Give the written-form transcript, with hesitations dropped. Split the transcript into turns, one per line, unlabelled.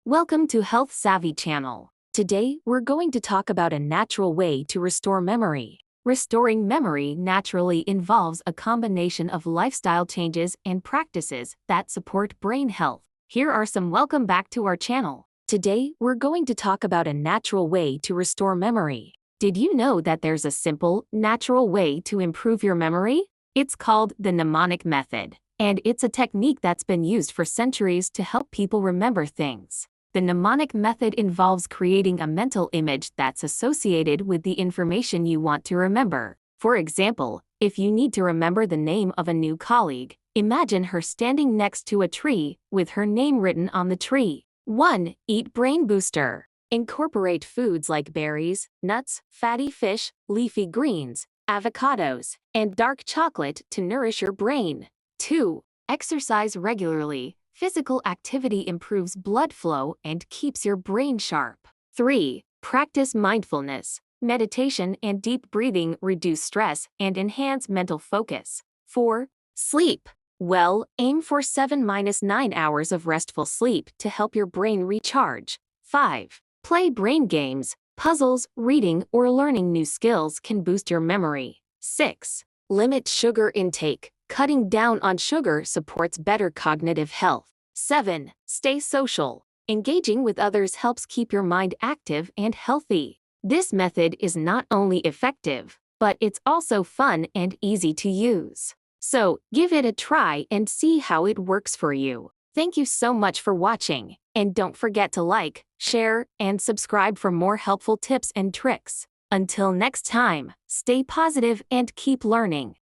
Welcome to Health Savvy channel. Today, we're going to talk about a natural way to restore memory. Restoring memory naturally involves a combination of lifestyle changes and practices that support brain health. Here are some welcome back to our channel. Today, we're going to talk about a natural way to restore memory. Did you know that there's a simple, natural way to improve your memory? It's called the mnemonic method, and it's a technique that's been used for centuries to help people remember things. The mnemonic method involves creating a mental image that's associated with the information you want to remember. For example, if you need to remember the name of a new colleague, imagine her standing next to a tree with her name written on the tree. 1. Eat brain booster. Incorporate foods like berries, nuts, fatty fish, leafy greens, avocados, and dark chocolate to nourish your brain. 2. Exercise regularly. Physical activity improves blood flow and keeps your brain sharp. 3. Practice mindfulness. Meditation and deep breathing reduce stress and enhance mental focus. 4. Sleep. Well, aim for 7-9 hours of restful sleep to help your brain recharge. 5. Play brain games. Puzzles, reading, or learning new skills can boost your memory. 6. Limit sugar intake. Cutting down on sugar supports better cognitive health. 7. Stay social. Engaging with others helps keep your mind active and healthy. This method is not only effective, but it's also fun and easy to use. So, give it a try and see how it works for you. Thank you so much for watching, and don't forget to like, share, and subscribe for more helpful tips and tricks. Until next time, stay positive and keep learning.